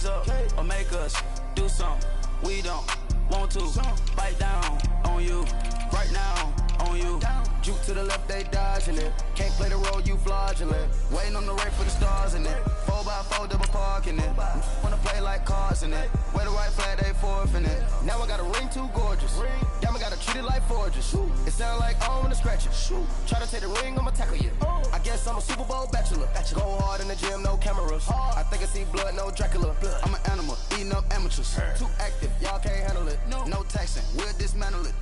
raise up or make us do something we don't want to. Bite down on you right now, on you. Juke to the left, they dodging it. Can't play the role, you fraudulent. Waiting on the race for the stars in it. 4x4 double parking it. Wanna play like cars in it. Where the white flag, they forfeit it. Now I got a ring too gorgeous. Damn, I gotta treat it like forges. It sound like I don't wanna scratch it. Try to take the ring, I'ma tackle you. I guess I'm a Super Bowl bachelor. Go hard in the gym, no cameras. I think I see blood, no Dracula. I'm an animal, eating up amateurs. Too active, y'all can't handle it. No taxing, we'll dismantle it.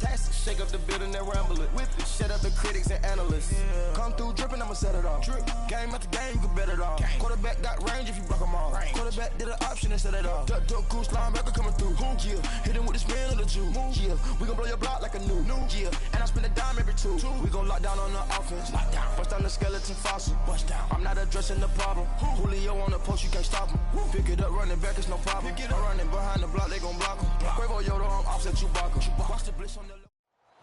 Shake up the building and ramble it. Whip it, shut up the critics and analysts. Come through dripping, I'ma set it off. Game after game, you can bet it off. Quarterback got range if you block them off. Quarterback did an option and set it off. Duck goose linebacker coming through. Yeah, hit him with the spin of the Jew. Yeah, we gon' blow your block like a new. Yeah, and I spend a dime every two. We gon' lock down on the offense. Bust down the skeleton fossil. I'm not addressing the problem. Julio on the post, you can't stop him. Pick it up, running back, it's no problem. I'm running behind the block, they gon' block him. Quavo Yoda, I'm offset Chewbacca. Watch the blitz on the.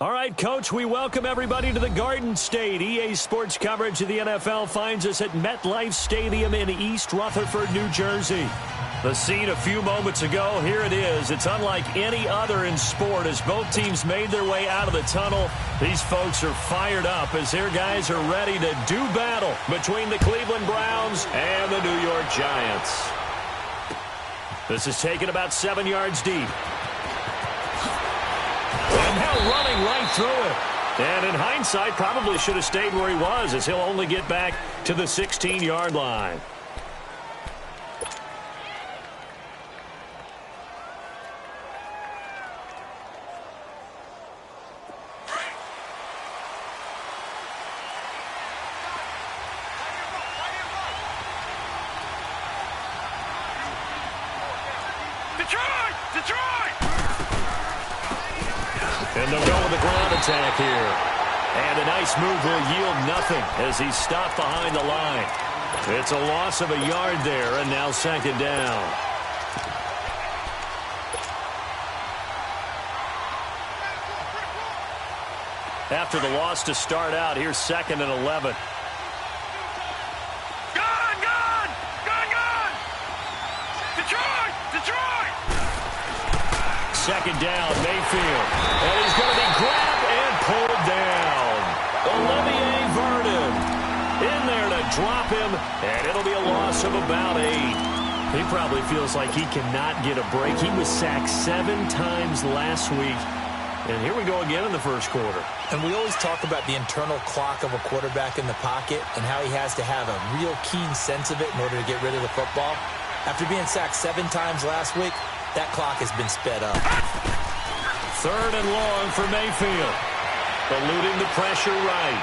All right, Coach, we welcome everybody to the Garden State. EA Sports coverage of the NFL finds us at MetLife Stadium in East Rutherford, New Jersey. The scene a few moments ago, here it is. It's unlike any other in sport as both teams made their way out of the tunnel. These folks are fired up as their guys are ready to do battle between the Cleveland Browns and the New York Giants. This is taken about 7 yards deep. And now running right through it. And in hindsight, probably should have stayed where he was as he'll only get back to the 16-yard line. And they'll go with the ground attack here. And a nice move will yield nothing as he's stopped behind the line. It's a loss of a yard there, and now second down. After the loss to start out, here's 2nd and 11. Second down, Mayfield. And he's going to be grabbed and pulled down. Olivier Vernon in there to drop him, and it'll be a loss of about 8. He probably feels like he cannot get a break. He was sacked 7 times last week. And here we go again in the first quarter. And we always talk about the internal clock of a quarterback in the pocket and how he has to have a real keen sense of it in order to get rid of the football. After being sacked 7 times last week, that clock has been sped up. 3rd and long for Mayfield. Eluding the pressure right.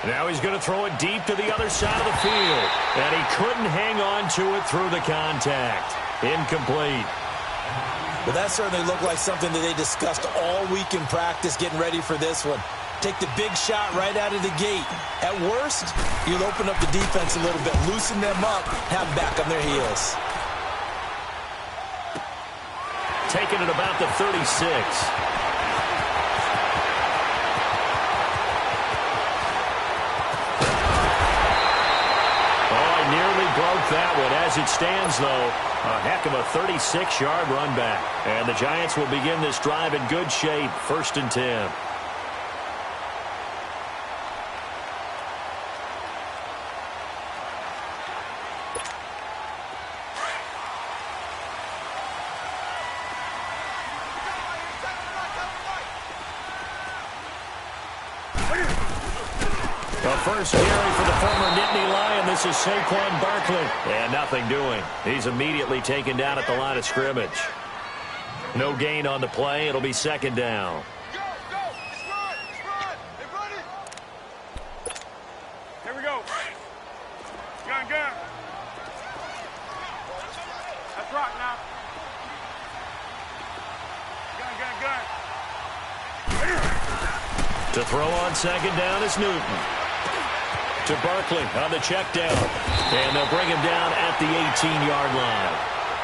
Now he's going to throw it deep to the other side of the field. And he couldn't hang on to it through the contact. Incomplete. Well, that certainly looked like something that they discussed all week in practice getting ready for this one. Take the big shot right out of the gate. At worst, you'll open up the defense a little bit, loosen them up, have them back on their heels. Taken at about the 36. Oh, nearly broke that one. As it stands, though, a heck of a 36-yard run back. And the Giants will begin this drive in good shape. 1st and 10. First carry for the former Nittany Lion. This is Saquon Barkley. And nothing doing. He's immediately taken down at the line of scrimmage. No gain on the play. It'll be 2nd down. Go! Let's run! Everybody! Here we go. Gun. Let's rock now. Gun. To throw on 2nd down is Newton. To Barkley on the check down. And they'll bring him down at the 18-yard line.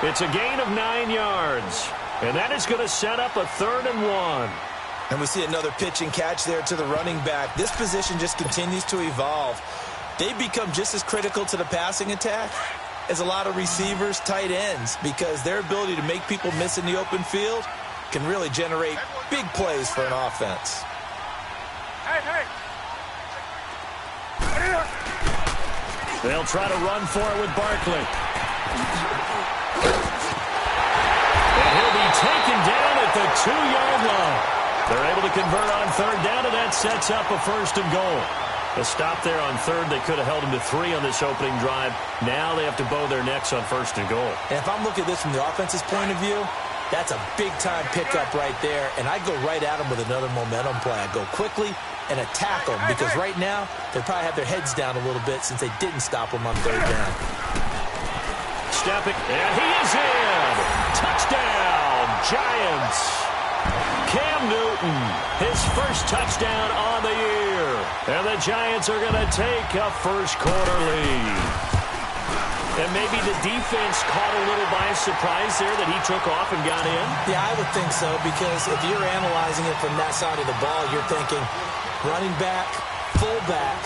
It's a gain of 9 yards. And that is going to set up a 3rd and 1. And we see another pitch and catch there to the running back. This position just continues to evolve. They become just as critical to the passing attack is a lot of receivers, tight ends, because their ability to make people miss in the open field can really generate big plays for an offense. Hey! They'll try to run for it with Barkley. And he'll be taken down at the 2-yard line. They're able to convert on third down, and that sets up a 1st and goal. A stop there on third. They could have held him to 3 on this opening drive. Now they have to bow their necks on 1st and goal. And if I'm looking at this from the offense's point of view, that's a big-time pickup right there, and I go right at them with another momentum play. I go quickly and attack them, because right now they probably have their heads down a little bit since they didn't stop them on third down. Stepping, and he is in! Touchdown, Giants! Cam Newton, his first touchdown on the year. And the Giants are going to take a first-quarter lead. And maybe the defense caught a little by surprise there that he took off and got in? Yeah, I would think so, because if you're analyzing it from that side of the ball, you're thinking running back, fullback.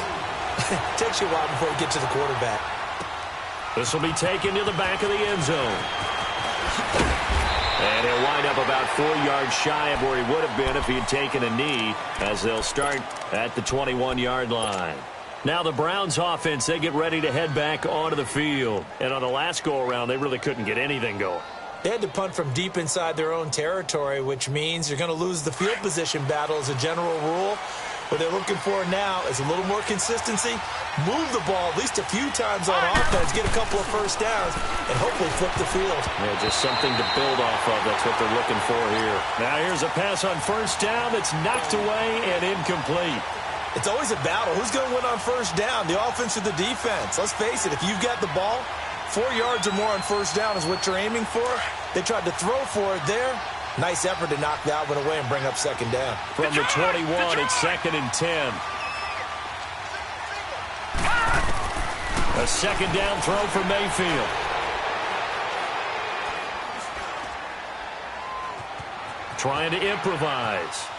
Takes you a while before you get to the quarterback. This will be taken to the back of the end zone. And he'll wind up about 4 yards shy of where he would have been if he had taken a knee, as they'll start at the 21-yard line. Now the Browns offense, they get ready to head back onto the field. And on the last go-around, they really couldn't get anything going. They had to punt from deep inside their own territory, which means you're going to lose the field position battle as a general rule. What they're looking for now is a little more consistency, move the ball at least a few times on offense, get a couple of first downs, and hopefully flip the field. Yeah, just something to build off of. That's what they're looking for here. Now here's a pass on first down that's knocked away and incomplete. It's always a battle. Who's going to win on first down, the offense or the defense? Let's face it, if you've got the ball, 4 yards or more on first down is what you're aiming for. They tried to throw for it there. Nice effort to knock that one away and bring up second down. From the 21, it's 2nd and 10. A second down throw for Mayfield. Trying to improvise.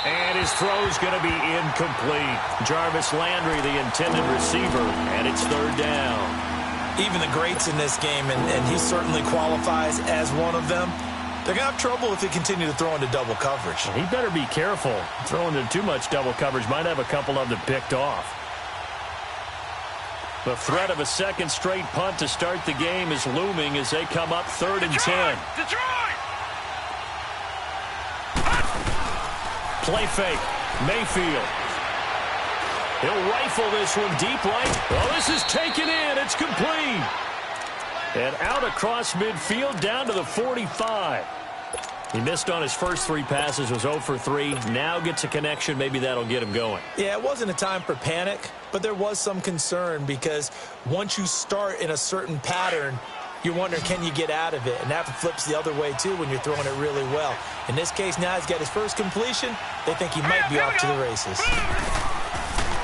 And his throw's going to be incomplete. Jarvis Landry, the intended receiver, and it's 3rd down. Even the greats in this game, and he certainly qualifies as one of them, they're going to have trouble if they continue to throw into double coverage. He better be careful. Throwing into too much double coverage might have a couple of them picked off. The threat of a second straight punt to start the game is looming as they come up 3rd and 10. Detroit! Play fake. Mayfield. He'll rifle this one deep right. Oh, this is taken in. It's complete. And out across midfield down to the 45. He missed on his first 3 passes, was 0 for 3. Now gets a connection. Maybe that'll get him going. Yeah, it wasn't a time for panic, but there was some concern because once you start in a certain pattern, you're wondering, can you get out of it? And that flips the other way, too, when you're throwing it really well. In this case, now he's got his first completion. They think he might be off to the races.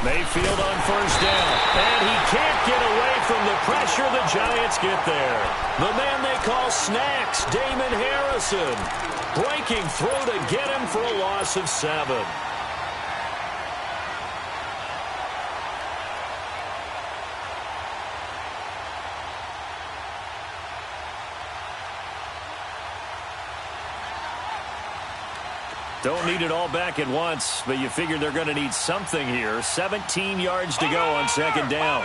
Mayfield on first down. And he can't get away from the pressure. The Giants get there. The man they call Snacks, Damon Harrison, breaking through to get him for a loss of 7. Don't need it all back at once, but you figure they're going to need something here. 17 yards to go on second down.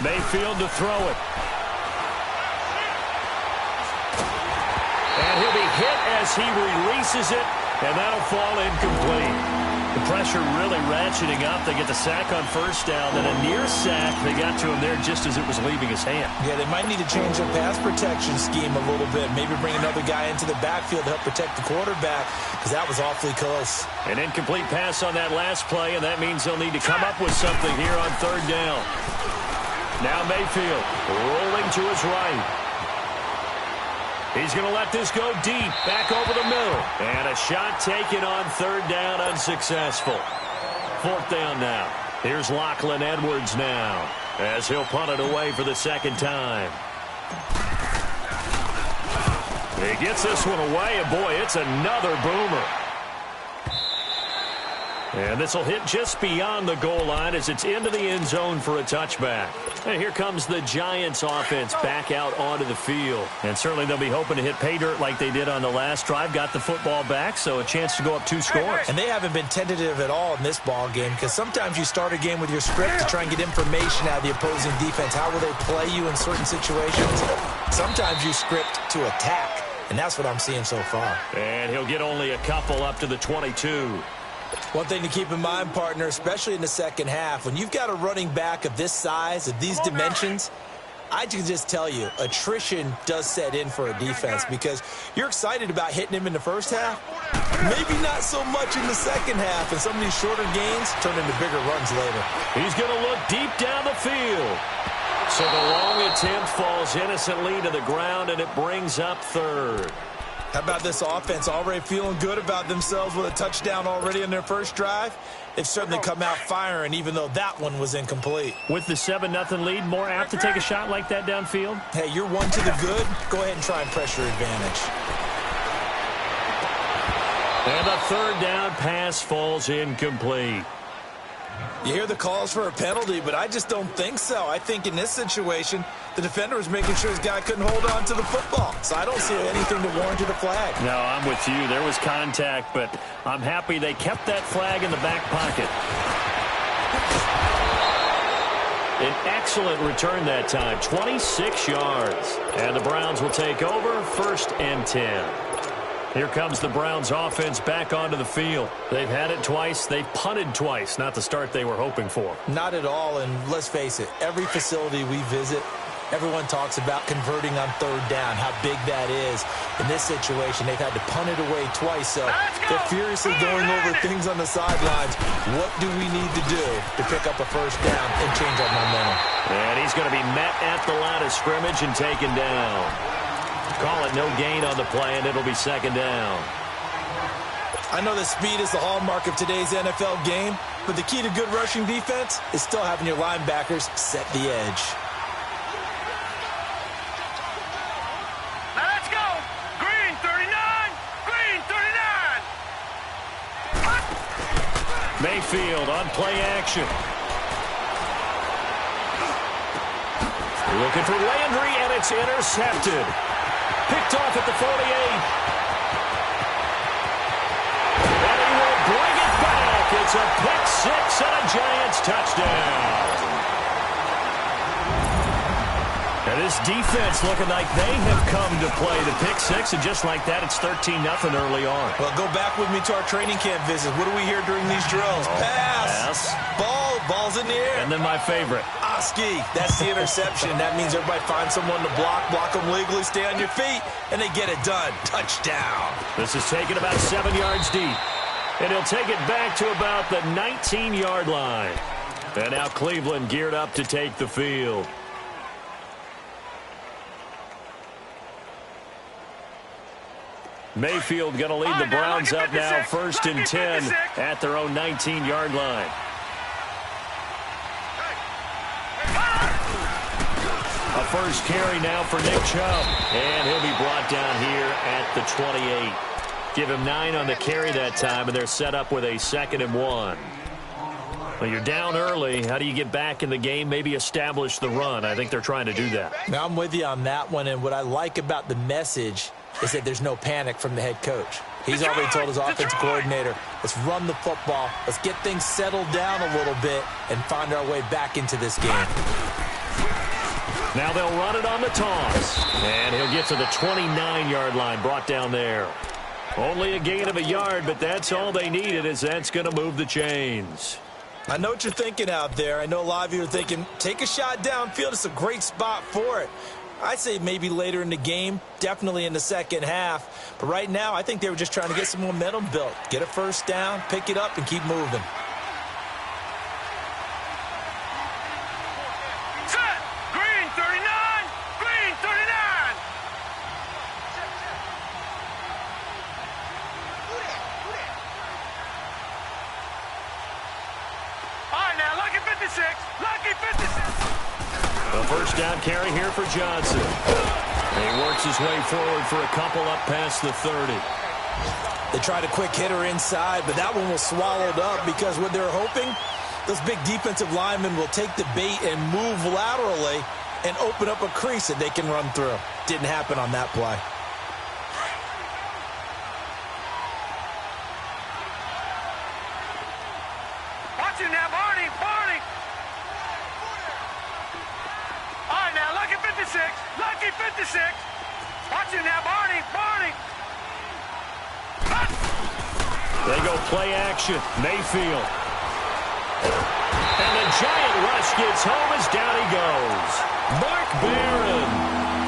Mayfield to throw it. And he'll be hit as he releases it, and that'll fall incomplete. The pressure really ratcheting up. They get the sack on first down, then a near sack. They got to him there just as it was leaving his hand. Yeah, they might need to change their pass protection scheme a little bit. Maybe bring another guy into the backfield to help protect the quarterback, because that was awfully close. An incomplete pass on that last play, and that means they'll need to come up with something here on third down. Now Mayfield rolling to his right. He's going to let this go deep, back over the middle. And a shot taken on third down, unsuccessful. 4th down now. Here's Lachlan Edwards now, as he'll punt it away for the second time. He gets this one away, and boy, it's another boomer. And this will hit just beyond the goal line as it's into the end zone for a touchback. And here comes the Giants offense back out onto the field. And certainly they'll be hoping to hit pay dirt like they did on the last drive. Got the football back, so a chance to go up 2 scores. And they haven't been tentative at all in this ball game because sometimes you start a game with your script to try and get information out of the opposing defense. How will they play you in certain situations? Sometimes you script to attack, and that's what I'm seeing so far. And he'll get only a couple up to the 22. One thing to keep in mind, partner, especially in the second half, when you've got a running back of this size, of these dimensions, I can just tell you, attrition does set in for a defense because you're excited about hitting him in the first half. Maybe not so much in the second half, and some of these shorter gains turn into bigger runs later. He's going to look deep down the field. So the long attempt falls innocently to the ground, and it brings up third. How about this offense already feeling good about themselves with a touchdown already in their first drive? They've certainly come out firing, even though that one was incomplete. With the 7-0 lead, more apt to take a shot like that downfield? Hey, you're one to the good. Go ahead and try and press your advantage. And the third down pass falls incomplete. You hear the calls for a penalty, but I just don't think so. I think in this situation, the defender was making sure his guy couldn't hold on to the football. So I don't see anything to warrant a flag. No, I'm with you. There was contact, but I'm happy they kept that flag in the back pocket. An excellent return that time, 26 yards. And the Browns will take over, 1st and 10. Here comes the Browns offense back onto the field. They've had it twice. They've punted twice. Not the start they were hoping for. Not at all, and let's face it, every facility we visit, everyone talks about converting on 3rd down, how big that is. In this situation, they've had to punt it away twice, so they're furiously going over things on the sidelines. What do we need to do to pick up a 1st down and change our momentum? And he's going to be met at the line of scrimmage and taken down. Call it no gain on the play, and it'll be 2nd down. I know that speed is the hallmark of today's NFL game, but the key to good rushing defense is still having your linebackers set the edge. Now let's go. Green 39. Green 39. Mayfield on play action. Looking for Landry, and it's intercepted. Picked off at the 48. And he will bring it back. It's a pick 6 and a Giants touchdown. And this defense looking like they have come to play the pick 6, and just like that, it's 13-0 early on. Well, go back with me to our training camp visit. What do we hear during these drills? Pass. Ball's in the air. And then my favorite. Oski, that's the interception. That means everybody finds someone to block them legally, stay on your feet, and they get it done. Touchdown. This is taken about 7 yards deep. And he'll take it back to about the 19-yard line. And now Cleveland geared up to take the field. Mayfield going to lead the Browns up now, 1st and 10 at their own 19-yard line. A first carry now for Nick Chubb. And he'll be brought down here at the 28. Give him 9 on the carry that time, and they're set up with a 2nd and 1. Well, you're down early. How do you get back in the game? Maybe establish the run. I think they're trying to do that. Now, I'm with you on that one, and what I like about the message is that there's no panic from the head coach. He's already told his offensive coordinator, let's run the football, let's get things settled down a little bit, and find our way back into this game. Now they'll run it on the toss. And he'll get to the 29-yard line, brought down there. Only a gain of a yard, but that's all they needed, as that's going to move the chains. I know what you're thinking out there. I know a lot of you are thinking, take a shot downfield. It's a great spot for it. I'd say maybe later in the game, definitely in the second half. But right now, I think they were just trying to get some momentum built. Get a first down, pick it up, and keep moving. Set. Green 39. Green 39. All right, now, lucky 56. Lucky 56. A first down carry here for Johnson. He works his way forward for a couple up past the 30. They tried a quick hitter inside, but that one was swallowed up because what they're hoping, those big defensive linemen will take the bait and move laterally and open up a crease that they can run through. Didn't happen on that play. Watch him now, Barney. All right, now, lucky 56. Lucky 56. Watch him now, Barney. They go play action. Mayfield. And the giant rush gets home as down he goes. Mark Barron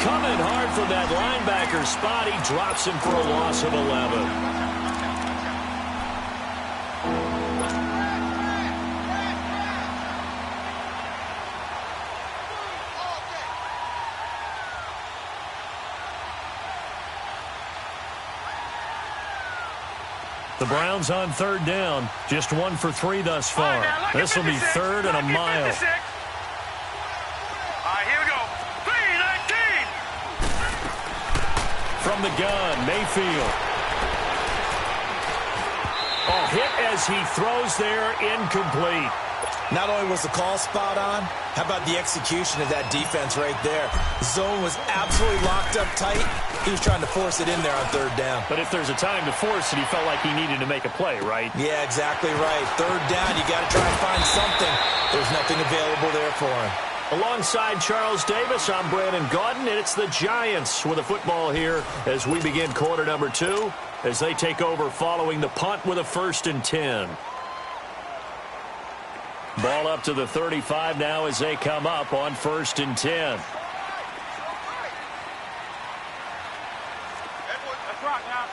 coming hard from that linebacker spot. He drops him for a loss of 11. The Browns on third down. Just 1 for 3 thus far. This will be third and a mile. All right, here we go. 3-19. From the gun, Mayfield. Oh, hit as he throws there, incomplete. Not only was the call spot on, how about the execution of that defense right there? Zone was absolutely locked up tight. He was trying to force it in there on third down. But if there's a time to force it, he felt like he needed to make a play, right? Yeah, exactly right. Third down, you got to try and find something. There's nothing available there for him. Alongside Charles Davis, I'm Brandon Gaudin, and it's the Giants with a football here as we begin quarter number 2 as they take over following the punt with a 1st and 10. Ball up to the 35 now as they come up on 1st and 10. Let's rock now.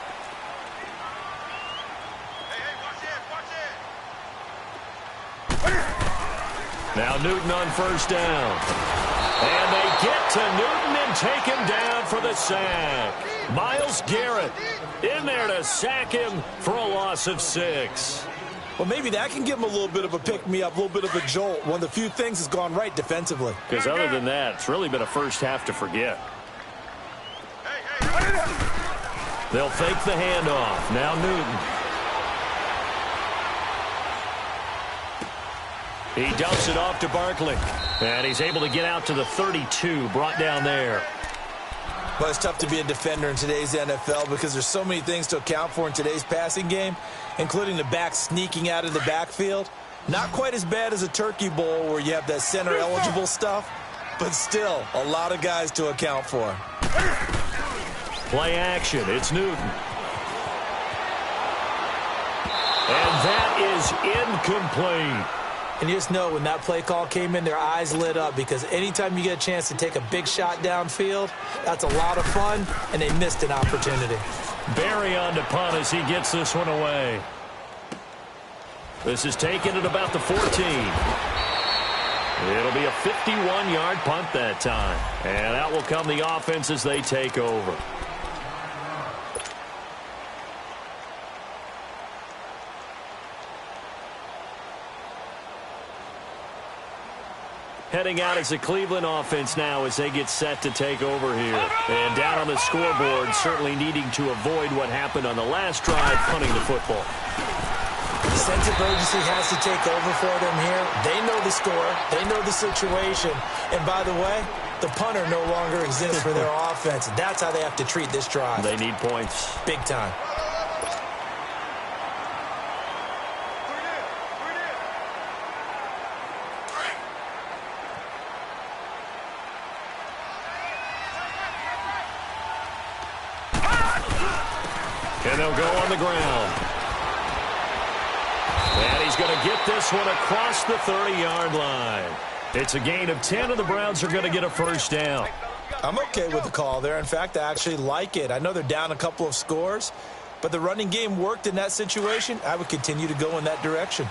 Hey, watch it. Now Newton on 1st down. And they get to Newton and take him down for the sack. Myles Garrett in there to sack him for a loss of 6. Well, maybe that can give him a little bit of a pick-me-up, a little bit of a jolt. One of the few things has gone right defensively. Because other than that, it's really been a first half to forget. They'll fake the handoff. Now Newton. He dumps it off to Barkley. And he's able to get out to the 32, brought down there. But it's tough to be a defender in today's NFL because there's so many things to account for in today's passing game, including the back sneaking out of the backfield. Not quite as bad as a Turkey Bowl where you have that center-eligible stuff, but still a lot of guys to account for. Play action. It's Newton. And that is incomplete. And you just know when that play call came in, their eyes lit up because anytime you get a chance to take a big shot downfield, that's a lot of fun, and they missed an opportunity. Barry on to punt as he gets this one away. This is taken at about the 14. It'll be a 51-yard punt that time. And out will come the offense as they take over. Heading out as the Cleveland offense now as they get set to take over here. And down on the scoreboard, certainly needing to avoid what happened on the last drive, punting the football. The sense of urgency has to take over for them here. They know the score. They know the situation. And by the way, the punter no longer exists for their offense. That's how they have to treat this drive. They need points. Big time. And they'll go on the ground. And he's going to get this one across the 30-yard line. It's a gain of 10, and the Browns are going to get a 1st down. I'm okay with the call there. In fact, I actually like it. I know they're down a couple of scores, but the running game worked in that situation. I would continue to go in that direction.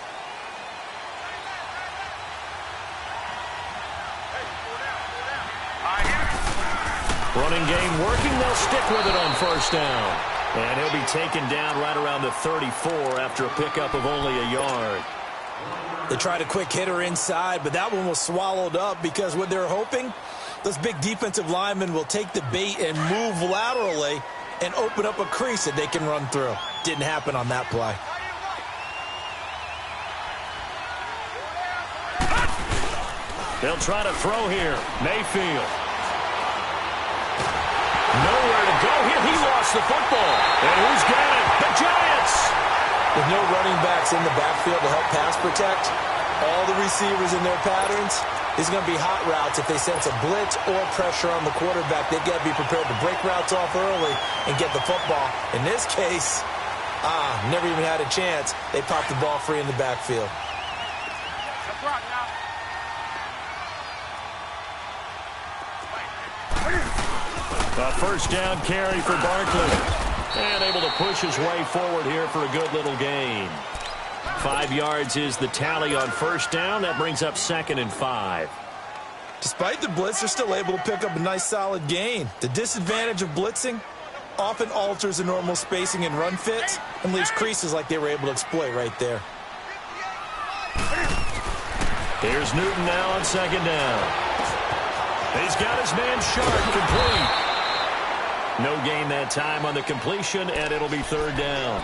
Running game working. They'll stick with it on 1st down. And he'll be taken down right around the 34 after a pickup of only a yard. They tried a quick hitter inside, but that one was swallowed up because what they're hoping, those big defensive linemen will take the bait and move laterally and open up a crease that they can run through. Didn't happen on that play. They'll try to throw here. Mayfield. Nowhere to go here. He lost the football. And who's got it? The Giants! With no running backs in the backfield to help pass protect, all the receivers in their patterns, is going to be hot routes. If they sense a blitz or pressure on the quarterback, they've got to be prepared to break routes off early and get the football. In this case, never even had a chance. They popped the ball free in the backfield. A first down carry for Barkley. And able to push his way forward here for a good little gain. 5 yards is the tally on first down. That brings up 2nd and 5. Despite the blitz, they're still able to pick up a nice solid gain. The disadvantage of blitzing often alters the normal spacing and run fits and leaves creases like they were able to exploit right there. Here's Newton now on 2nd down. He's got his man Sharp complete. No gain that time on the completion, and it'll be 3rd down.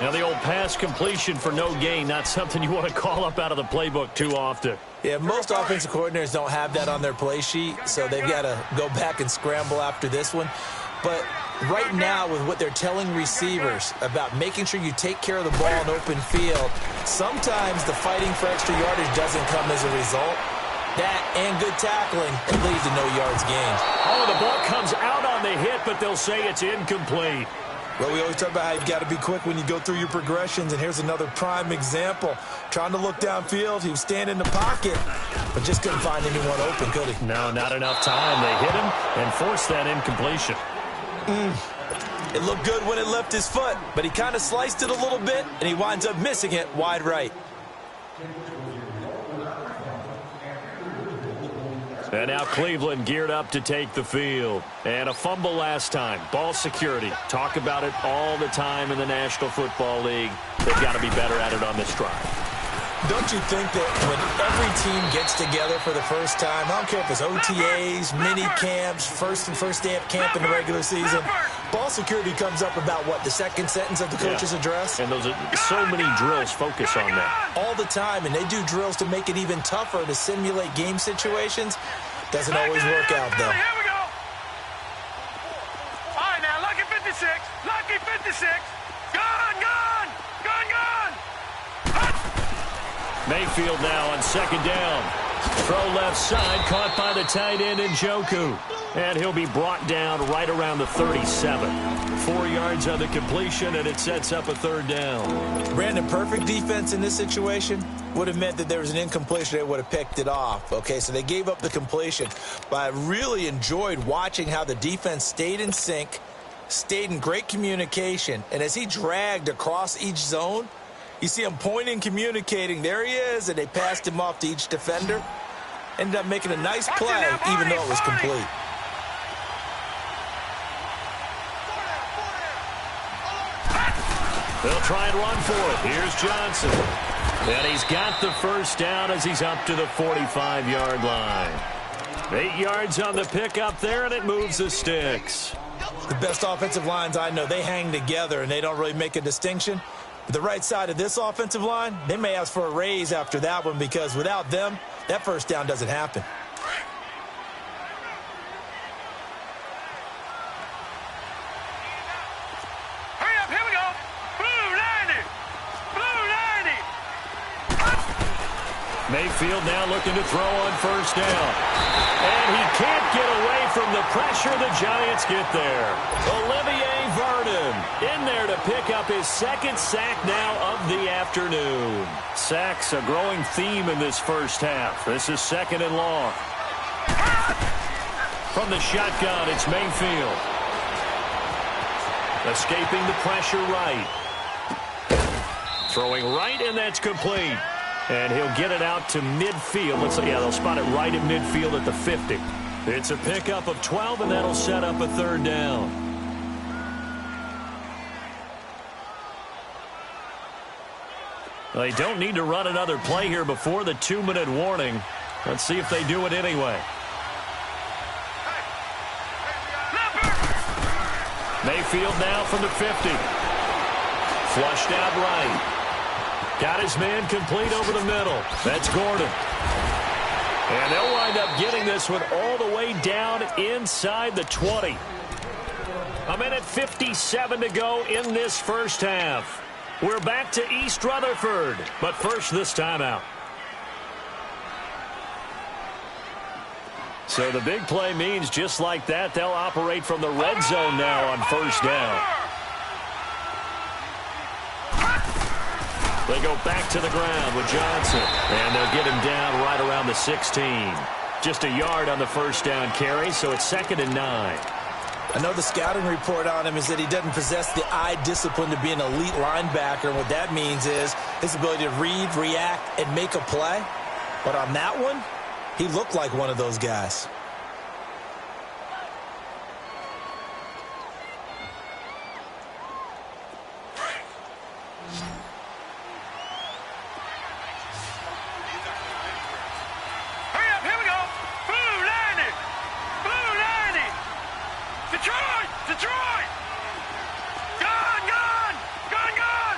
Now, the old pass completion for no gain, not something you want to call up out of the playbook too often. Yeah, most offensive coordinators don't have that on their play sheet, so they've got to go back and scramble after this one. But right now, with what they're telling receivers about making sure you take care of the ball in open field, sometimes the fighting for extra yardage doesn't come as a result. That and good tackling can lead to no yards gained. Oh, the ball comes out on the hit, but they'll say it's incomplete. Well, we always talk about how you've got to be quick when you go through your progressions, and here's another prime example. Trying to look downfield, he was standing in the pocket, but just couldn't find anyone open, could he? No, not enough time. They hit him and forced that incompletion. It looked good when it left his foot, but he kind of sliced it a little bit, and he winds up missing it wide right. And now Cleveland geared up to take the field. And a fumble last time. Ball security. Talk about it all the time in the National Football League. They've got to be better at it on this drive. Don't you think that when every team gets together for the first time, I don't care if it's OTAs, mini camps, first day of camp in the regular season, ball security comes up about, what, the second sentence of the coach's address? And those are so many drills focus on that. All the time, and they do drills to make it even tougher to simulate game situations. Doesn't always work out, though. Here we go. All right, now, lucky 56. Lucky 56. Gone, gone. Gone, gone. Mayfield now on 2nd down. Throw left side, caught by the tight end Njoku. And he'll be brought down right around the 37. 4 yards on the completion, and it sets up a 3rd down. Brandon, perfect defense in this situation would have meant that there was an incompletion. They would have picked it off. Okay, so they gave up the completion. But I really enjoyed watching how the defense stayed in sync, stayed in great communication, and as he dragged across each zone, you see him pointing, communicating. There he is, and they passed him off to each defender. Ended up making a nice play, even though it was complete. They'll try and run for it. Here's Johnson. And he's got the first down as he's up to the 45-yard line. 8 yards on the pickup there, and it moves the sticks. The best offensive lines I know, they hang together, and they don't really make a distinction. But the right side of this offensive line, they may ask for a raise after that one, because without them, that first down doesn't happen. Hurry up, here we go. Blue 90. Blue 90. Mayfield now looking to throw on first down. And he can't get away from the pressure. The Giants get there. Olivier Vernon in there to pick up his 2nd sack now of the afternoon. Sacks a growing theme in this first half. This is 2nd and long. From the shotgun, it's Mayfield. Escaping the pressure right. Throwing right, and that's complete. And he'll get it out to midfield. Looks like, yeah, they'll spot it right at midfield at the 50. It's a pickup of 12, and that'll set up a 3rd down. They don't need to run another play here before the 2-minute warning. Let's see if they do it anyway. Mayfield now from the 50. Flushed out right. Got his man complete over the middle. That's Gordon. And they'll wind up getting this one all the way down inside the 20. A minute 57 to go in this first half. We're back to East Rutherford, but first this timeout. So the big play means just like that, they'll operate from the red zone now on first down. They go back to the ground with Johnson, and they'll get him down right around the 16. Just a yard on the first down carry, so it's 2nd and 9. I know the scouting report on him is that he doesn't possess the eye discipline to be an elite linebacker, and what that means is his ability to read, react, and make a play. But on that one, he looked like one of those guys. Detroit! Gone! Gone! Gone! Gone!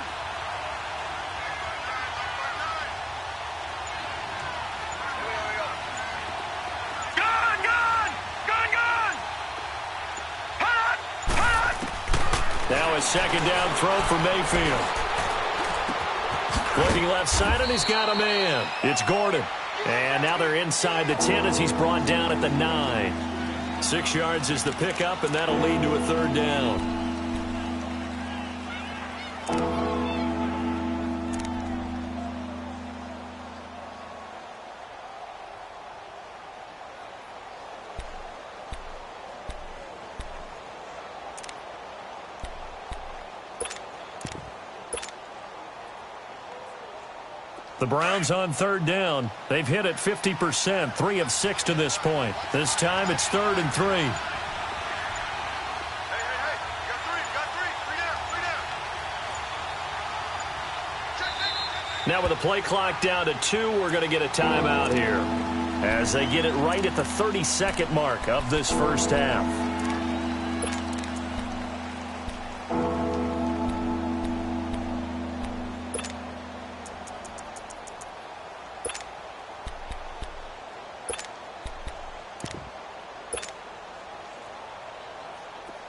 Gone! Gone! Gone! Gone! Hot! Hot! Now a second down throw for Mayfield. Looking left side, and he's got a man. It's Gordon. And now they're inside the 10 as he's brought down at the 9. 6 yards is the pickup, and that'll lead to a third down. The Browns on third down. They've hit it 50%, 3 of 6 to this point. This time it's 3rd and 3. Hey, you got three. Three down. Now with the play clock down to 2, we're going to get a timeout here as they get it right at the 30-second mark of this first half.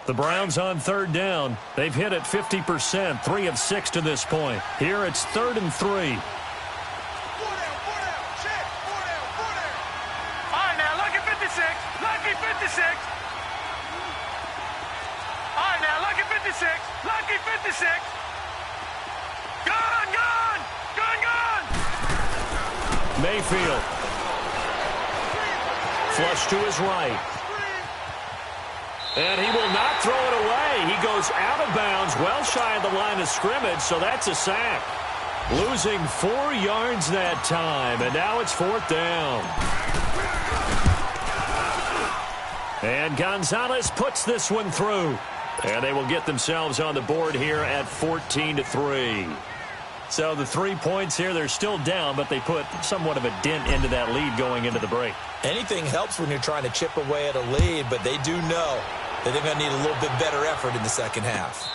The Browns on third down. They've hit it 50%, 3 of 6 to this point. Here it's 3rd and 3. 4 down. Check. 4 down. All right, now, lucky 56. Lucky 56. All right, now, lucky 56. Lucky 56. Gone, gone. Gone, gone. Mayfield. Flush to his right. And he will not throw it away. He goes out of bounds, well shy of the line of scrimmage, so that's a sack. Losing 4 yards that time, and now it's 4th down. And Gonzalez puts this one through. And they will get themselves on the board here at 14-3. So the 3 points here, they're still down, but they put somewhat of a dent into that lead going into the break. Anything helps when you're trying to chip away at a lead, but they do know that they're going to need a little bit better effort in the second half.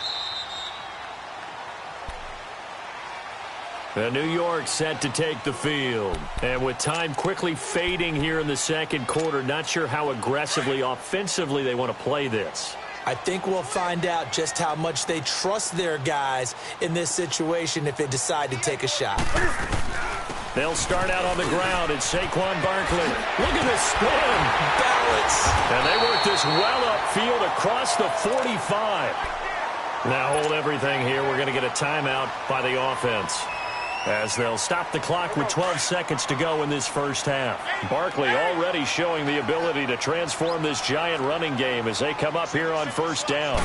And New York set to take the field. And with time quickly fading here in the second quarter, not sure how aggressively, offensively they want to play this. I think we'll find out just how much they trust their guys in this situation if they decide to take a shot. They'll start out on the ground. It's Saquon Barkley. Look at this spin. Balance. And they work this well upfield across the 45. Now hold everything here. We're going to get a timeout by the offense, as they'll stop the clock with 12 seconds to go in this first half. Barkley already showing the ability to transform this giant running game as they come up here on first down.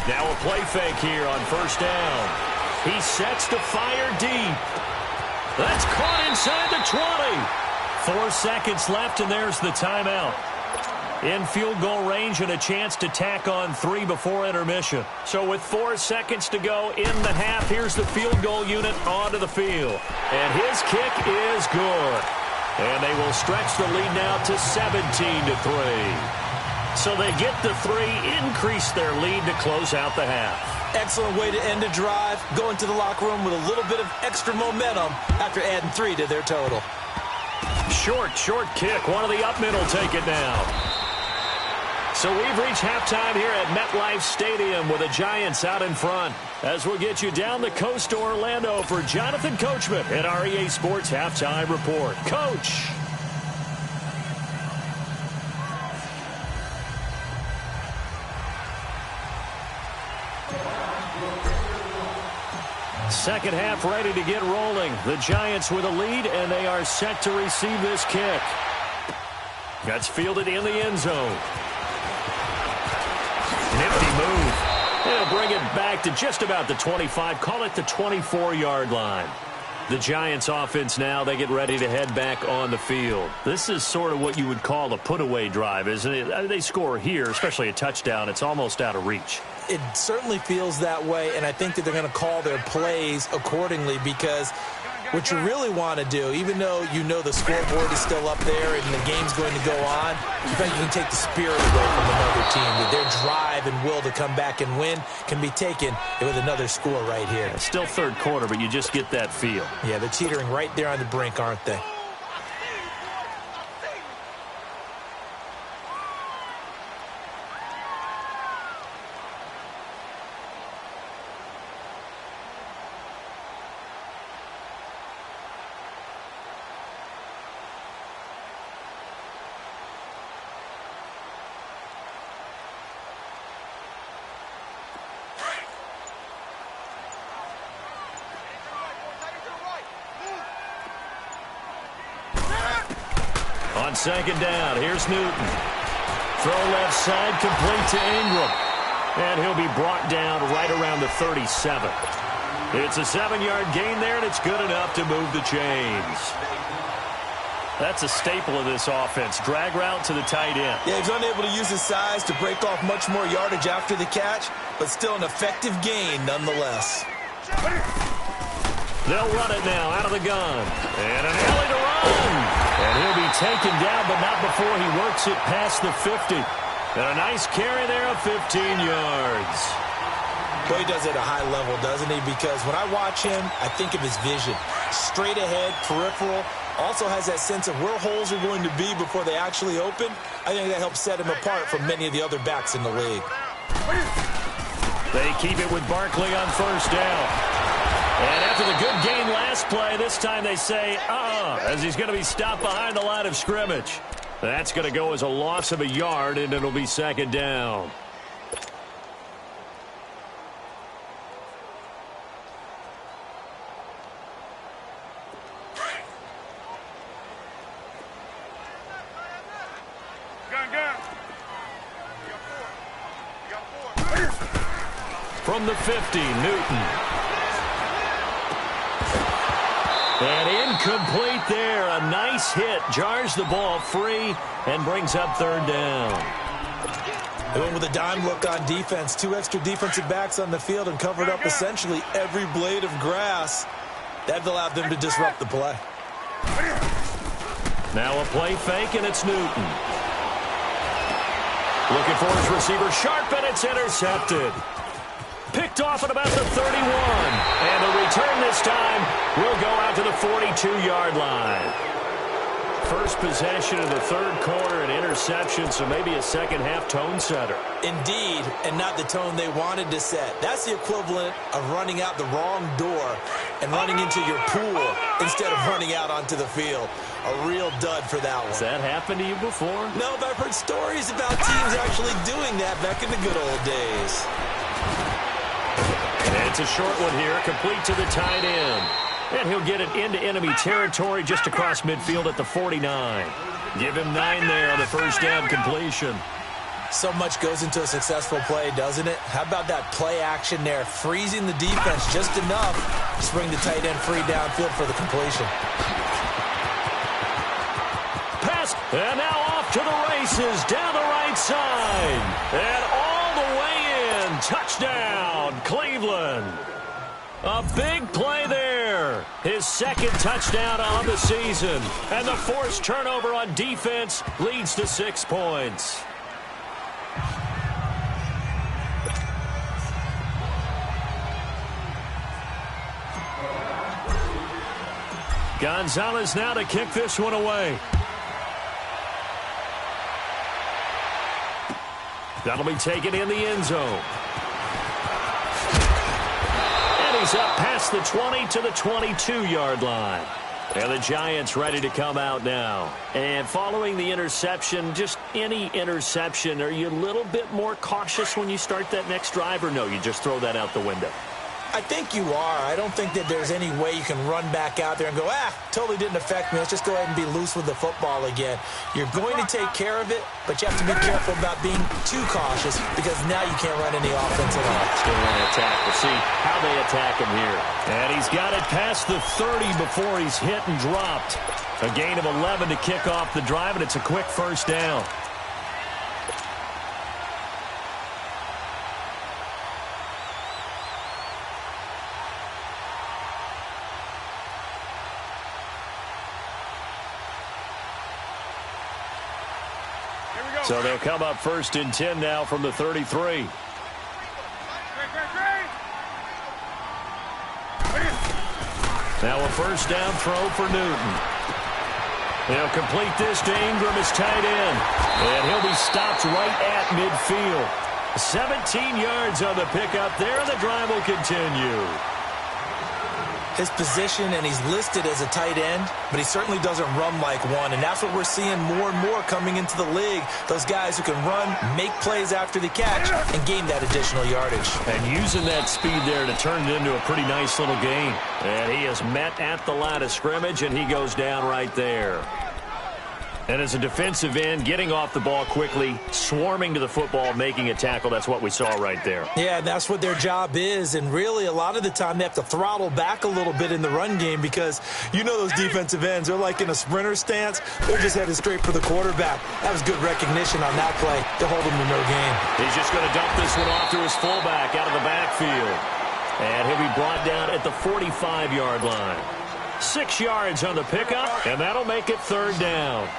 Now a play fake here on first down. He sets to fire deep. That's caught inside the 20. 4 seconds left, and there's the timeout. In field goal range and a chance to tack on 3 before intermission. So with 4 seconds to go in the half, here's the field goal unit onto the field. And his kick is good. And they will stretch the lead now to 17-3. So they get the 3, increase their lead to close out the half. Excellent way to end a drive. Go into the locker room with a little bit of extra momentum after adding 3 to their total. Short kick. One of the up middle take it now. So we've reached halftime here at MetLife Stadium with the Giants out in front. As we'll get you down the coast to Orlando for Jonathan Coachman at our EA Sports Halftime Report. Coach. Second half ready to get rolling. The Giants with a lead, and they are set to receive this kick. That's fielded in the end zone. Nifty move. They'll bring it back to just about the 25. Call it the 24-yard line. The Giants offense now, they get ready to head back on the field. This is sort of what you would call a put-away drive, isn't it? They score here, especially a touchdown. It's almost out of reach. It certainly feels that way, and I think that they're going to call their plays accordingly because what you really want to do, even though you know the scoreboard is still up there and the game's going to go on, you think you can take the spirit away from another team. That their drive and will to come back and win can be taken with another score right here. Yeah, still third quarter, but you just get that feel. Yeah, they're teetering right there on the brink, aren't they? On second down, here's Newton. Throw left side, complete to Ingram. And he'll be brought down right around the 37. It's a 7-yard gain there, and it's good enough to move the chains. That's a staple of this offense. Drag route to the tight end. Yeah, he's unable to use his size to break off much more yardage after the catch, but still an effective gain nonetheless. They'll run it now out of the gun. And an alley to run. And he'll be taken down, but not before he works it past the 50. And a nice carry there of 15 yards. Boy, he does it at a high level, doesn't he? Because when I watch him, I think of his vision. Straight ahead, peripheral. Also has that sense of where holes are going to be before they actually open. I think that helps set him apart from many of the other backs in the league. They keep it with Barkley on first down. And after the good game last play, this time they say, as he's going to be stopped behind the line of scrimmage. That's going to go as a loss of a yard, and it'll be second down. From the 50, Newton. And incomplete there. A nice hit. Jars the ball free and brings up third down. They went with a dime look on defense. 2 extra defensive backs on the field and covered up essentially every blade of grass. That allowed them to disrupt the play. Now a play fake, and it's Newton. Looking for his receiver, Sharp, and it's intercepted. Picked off at about the 31. And the return this time will go out to the 42-yard line. First possession of the third quarter, an interception, so maybe a second-half tone setter. Indeed, and not the tone they wanted to set. That's the equivalent of running out the wrong door and running into your pool instead of running out onto the field. A real dud for that one. Has that happened to you before? No, but I've heard stories about teams actually doing that back in the good old days. And it's a short one here, complete to the tight end. And he'll get it into enemy territory just across midfield at the 49. Give him 9 there on the first down completion. So much goes into a successful play, doesn't it? How about that play action there? Freezing the defense just enough to bring the tight end free downfield for the completion. Pass, and now off to the races, down the right side. And all the way in, touchdown, Cleveland. A big play there. His second touchdown on the season. And the forced turnover on defense leads to 6 points. Gonzalez now to kick this one away. That'll be taken in the end zone. And he's up past the 20 to the 22-yard line. And the Giants ready to come out now. And following the interception, just any interception, are you a little bit more cautious when you start that next drive, or no, you just throw that out the window? I think you are. I don't think that there's any way you can run back out there and go, totally didn't affect me. Let's just go ahead and be loose with the football again. You're going to take care of it, but you have to be careful about being too cautious because now you can't run any offense at all. Still want to attack. We'll see how they attack him here. And he's got it past the 30 before he's hit and dropped. A gain of 11 to kick off the drive, and it's a quick first down. So they'll come up 1st and 10 now from the 33. Now a first down throw for Newton. They'll complete this to Ingram as tight end. And he'll be stopped right at midfield. 17 yards on the pickup there, and the drive will continue. His position, and he's listed as a tight end, but he certainly doesn't run like one, and that's what we're seeing more and more coming into the league. Those guys who can run, make plays after the catch, and gain that additional yardage. And using that speed there to turn it into a pretty nice little gain. And he is met at the line of scrimmage, and he goes down right there. And as a defensive end, getting off the ball quickly, swarming to the football, making a tackle, that's what we saw right there. Yeah, that's what their job is. And really, a lot of the time, they have to throttle back a little bit in the run game because you know those defensive ends, they're like in a sprinter stance. They're just headed straight for the quarterback. That was good recognition on that play to hold him to no gain. He's just going to dump this one off to his fullback out of the backfield. And he'll be brought down at the 45-yard line. 6 yards on the pickup, and that'll make it 3rd down.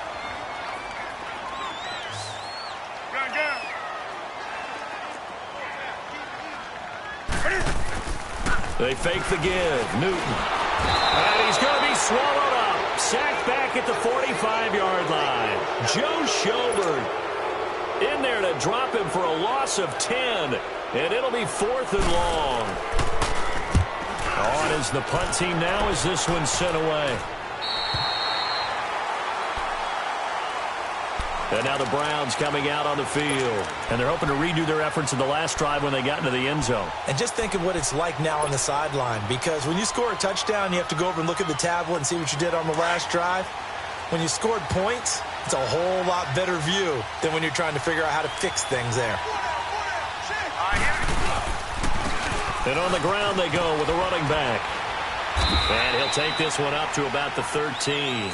They fake the give. Newton. And he's going to be swallowed up. Sacked back at the 45-yard line. Joe Schobert in there to drop him for a loss of 10. And it'll be 4th and long. On is the punt team now as this one's sent away. And now the Browns coming out on the field. And they're hoping to redo their efforts in the last drive when they got into the end zone. And just think of what it's like now on the sideline. Because when you score a touchdown, you have to go over and look at the tablet and see what you did on the last drive. When you scored points, it's a whole lot better view than when you're trying to figure out how to fix things there. And on the ground they go with a running back. And he'll take this one up to about the 13.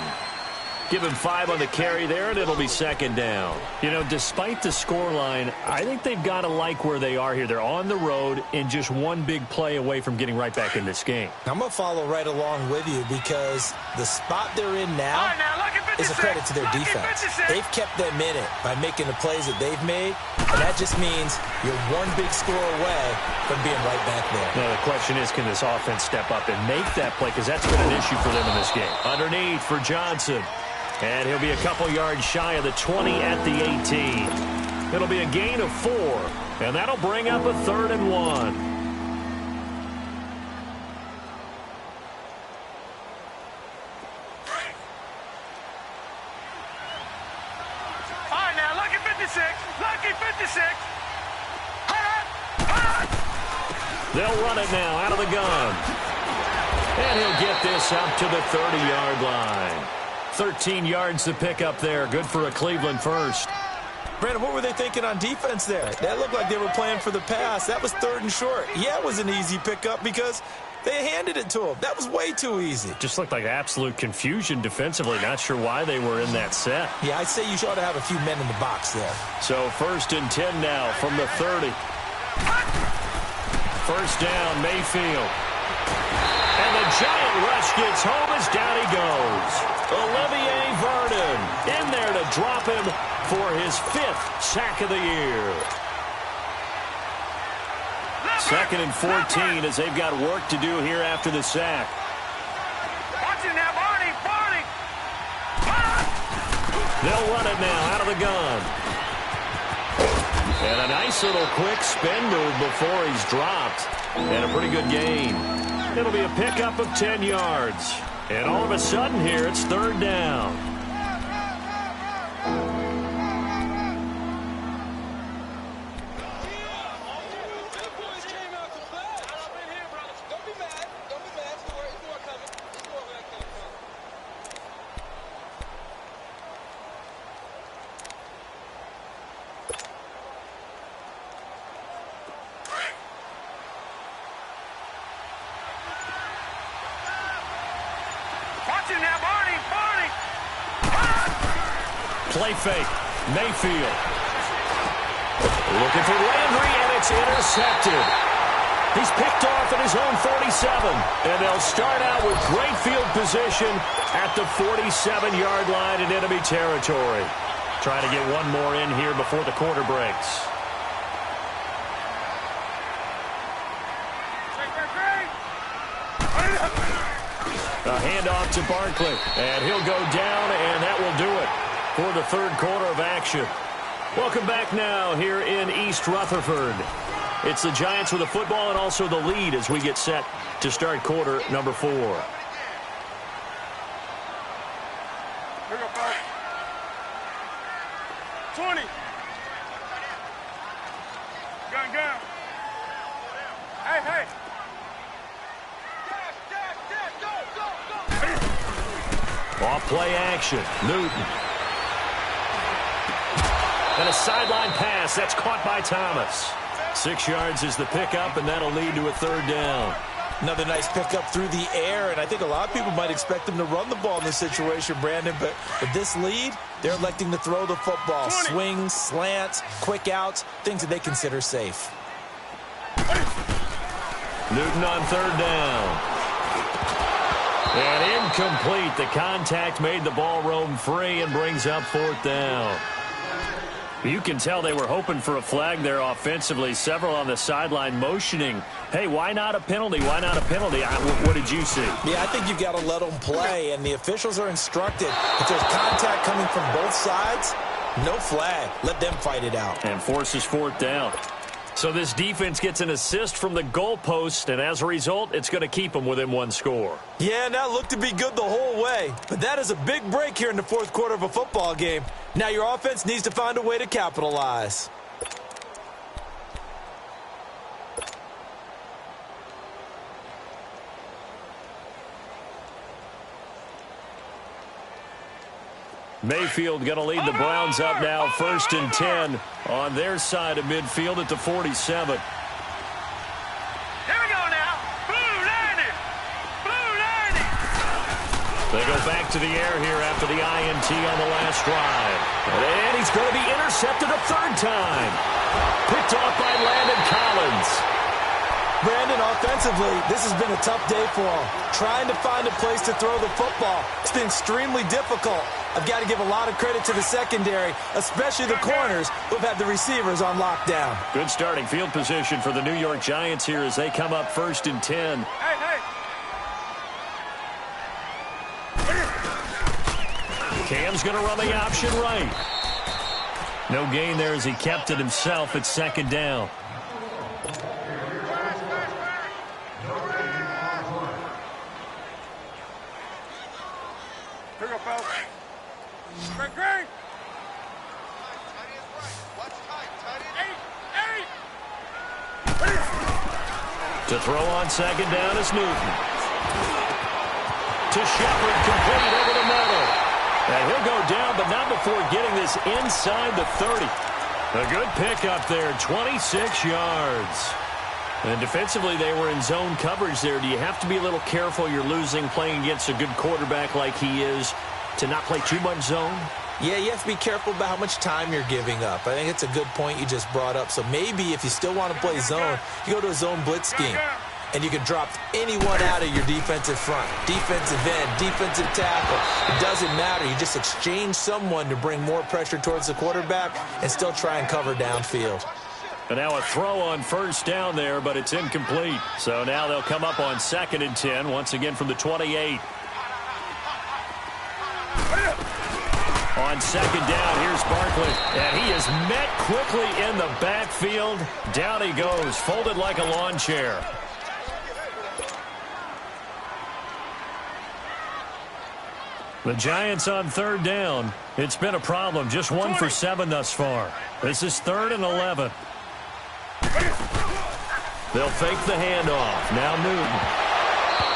Give him 5 on the carry there, and it'll be 2nd down. You know, despite the scoreline, I think they've got to like where they are here. They're on the road and just one big play away from getting right back in this game. I'm going to follow right along with you because the spot they're in now is a credit to their defense. They've kept them in it by making the plays that they've made, and that just means you're one big score away from being right back there. Now, the question is, can this offense step up and make that play? Because that's been an issue for them in this game. Underneath for Johnson. And he'll be a couple yards shy of the 20 at the 18. It'll be a gain of 4, and that'll bring up a 3rd and 1. All right, now, lucky 56. Lucky 56. They'll run it now out of the gun. And he'll get this up to the 30-yard line. 13 yards to pick up there. Good for a Cleveland first. Brandon, what were they thinking on defense there? That looked like they were playing for the pass. That was 3rd and short. Yeah, it was an easy pickup because they handed it to him. That was way too easy. Just looked like absolute confusion defensively. Not sure why they were in that set. Yeah, I'd say you ought to have a few men in the box there. So 1st and 10 now from the 30. First down, Mayfield. And the giant rush gets home as down he goes. Olivier Vernon in there to drop him for his 5th sack of the year. 2nd and 14 as they've got work to do here after the sack. Watch it now, Barney. They'll run it now out of the gun. And a nice little quick spin move before he's dropped. And a pretty good gain. It'll be a pickup of 10 yards. And all of a sudden here, it's third down. Play fake. Mayfield. Looking for Landry, and it's intercepted. He's picked off at his own 47. And they'll start out with great field position at the 47-yard line in enemy territory. Trying to get one more in here before the quarter breaks. A handoff to Barkley. And he'll go down, and that will do it for the third quarter of action. Welcome back now here in East Rutherford. It's the Giants with the football and also the lead as we get set to start quarter number 4. Here we go, 20. Gun. Hey. Off play action. Newton. And a sideline pass. That's caught by Thomas. 6 yards is the pickup, and that'll lead to a third down. Another nice pickup through the air, and I think a lot of people might expect them to run the ball in this situation, Brandon, but with this lead, they're electing to throw the football. 20. Swings, slants, quick outs, things that they consider safe. Newton on third down. And incomplete. The contact made the ball roam free and brings up fourth down. You can tell they were hoping for a flag there offensively. Several on the sideline motioning, hey, why not a penalty? Why not a penalty? What did you see? Yeah, I think you've got to let them play, and the officials are instructed. If there's contact coming from both sides, no flag. Let them fight it out. And forces fourth down. So this defense gets an assist from the goalpost, and as a result, it's going to keep them within one score. Yeah, and that looked to be good the whole way. But that is a big break here in the fourth quarter of a football game. Now your offense needs to find a way to capitalize. Mayfield going to lead the Browns up now, 1st and 10 on their side of midfield at the 47. Here we go now. Blue 90. They go back to the air here after the INT on the last drive. And he's going to be intercepted a third time. Picked off by Landon Collins. Brandon, offensively, this has been a tough day for him. Trying to find a place to throw the football. It's been extremely difficult. I've got to give a lot of credit to the secondary, especially the corners who've had the receivers on lockdown. Good starting field position for the New York Giants here as they come up 1st and 10. Hey. Cam's going to run the option right. No gain there as he kept it himself at 2nd down. Here we go, fellas. Great. To throw on 2nd down is Newton. To Shepard, complete over the middle. And he'll go down, but not before getting this inside the 30. A good pickup there, 26 yards. And defensively, they were in zone coverage there. Do you have to be a little careful? You're losing playing against a good quarterback like he is to not play too much zone? Yeah, you have to be careful about how much time you're giving up. I think it's a good point you just brought up. So maybe if you still want to play zone, you go to a zone blitz scheme. And you can drop anyone out of your defensive front. Defensive end, defensive tackle. It doesn't matter. You just exchange someone to bring more pressure towards the quarterback and still try and cover downfield. And now a throw on 1st down there, but it's incomplete. So now they'll come up on 2nd and 10, once again from the 28. On second down, here's Barkley. And he is met quickly in the backfield. Down he goes, folded like a lawn chair. The Giants on third down. It's been a problem. Just 1 for 7 thus far. This is 3rd and 11. They'll fake the handoff. Now Newton.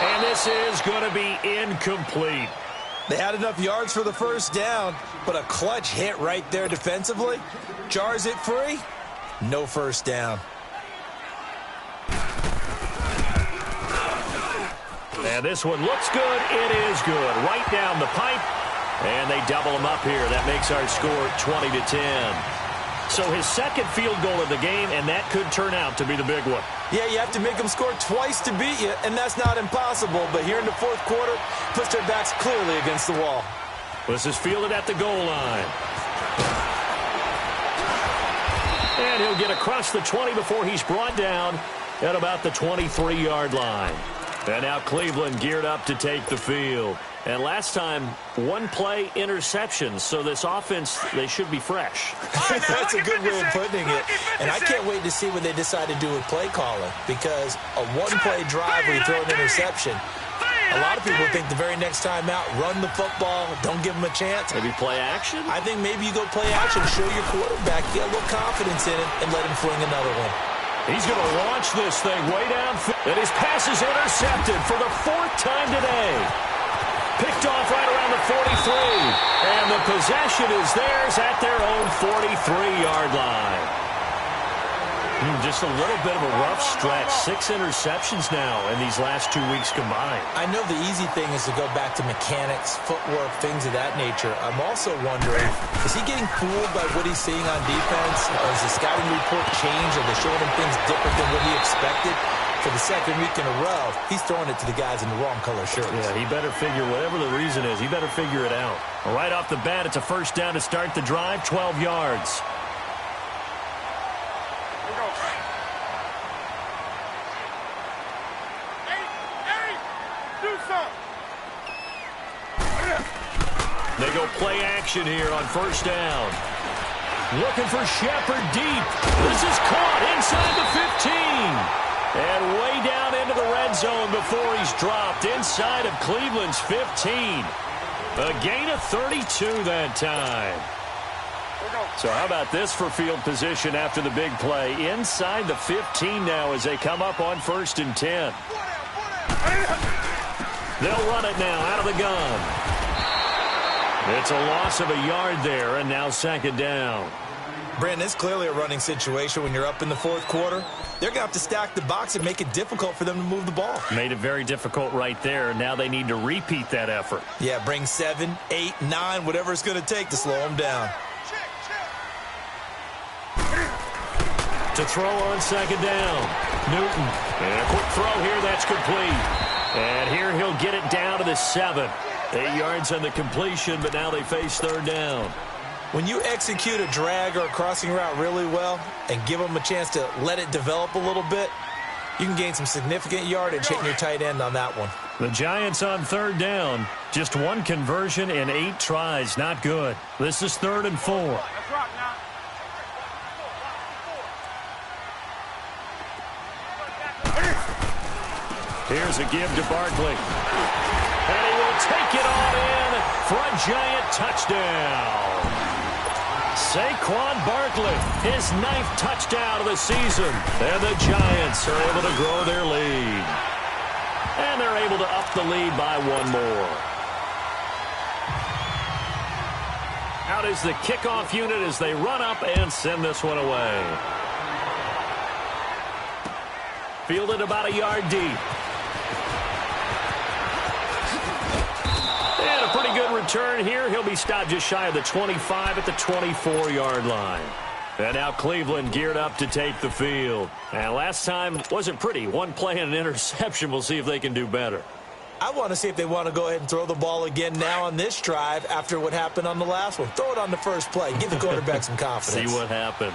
And this is going to be incomplete. They had enough yards for the first down, but a clutch hit right there defensively. Jars it free. No first down. And this one looks good. It is good. Right down the pipe. And they double him up here. That makes our score 20-10. So his second field goal of the game, and that could turn out to be the big one. Yeah, you have to make them score twice to beat you, and that's not impossible. But here in the fourth quarter, puts their backs clearly against the wall. This is fielded at the goal line. And he'll get across the 20 before he's brought down at about the 23-yard line. And now Cleveland geared up to take the field. And last time, 1 play interception. So this offense, they should be fresh. That's a good way of putting it. And I can't wait to see what they decide to do with play calling. Because a 1-play drive where you throw an interception, a lot of people think the very next time out, run the football, don't give them a chance. Maybe play action? I think maybe you go play action, show your quarterback, get a little confidence in it, and let him fling another one. He's going to launch this thing way down. And his pass is intercepted for the 4th time today. Picked off right around the 43. And the possession is theirs at their own 43-yard line. Just a little bit of a rough stretch. 6 interceptions now in these last 2 weeks combined. I know the easy thing is to go back to mechanics, footwork, things of that nature. I'm also wondering, is he getting fooled by what he's seeing on defense? Or is the scouting report changed? Are they showing him things different than what he expected? For the second week in a row, he's throwing it to the guys in the wrong color shirts. Yeah, he better figure, whatever the reason is, he better figure it out. Right off the bat, it's a first down to start the drive, 12 yards. They go play action here on first down. Looking for Shepard deep. This is caught inside the 15. And way down into the red zone before he's dropped inside of Cleveland's 15. A gain of 32 that time. So how about this for field position after the big play? Inside the 15 now as they come up on 1st and 10. They'll run it now out of the gun. It's a loss of a yard there, and now 2nd down. Brandon, it's clearly a running situation when you're up in the 4th quarter. They're going to have to stack the box and make it difficult for them to move the ball. Made it very difficult right there. Now they need to repeat that effort. Yeah, bring 7, 8, 9, whatever it's going to take to slow them down. To throw on 2nd down. Newton. And a quick throw here. That's complete. And here he'll get it down to the 7. 8 yards on the completion, but now they face 3rd down. When you execute a drag or a crossing route really well and give them a chance to let it develop a little bit, you can gain some significant yardage hitting your tight end on that one. The Giants on 3rd down. Just 1 conversion in 8 tries. Not good. This is 3rd and 4. Here's a give to Barkley. And he will take it all in for a Giant touchdown. Saquon Barkley, his 9th touchdown of the season. And the Giants are able to grow their lead. And they're able to up the lead by 1 more. Out is the kickoff unit as they run up and send this one away. Fielded about a yard deep. And a pretty good return here. He'll be stopped just shy of the 25 at the 24-yard line. And now Cleveland geared up to take the field. And last time wasn't pretty. 1 play and an interception. We'll see if they can do better. I want to see if they want to go ahead and throw the ball again now on this drive after what happened on the last one. Throw it on the first play. Give the quarterback some confidence. See what happens.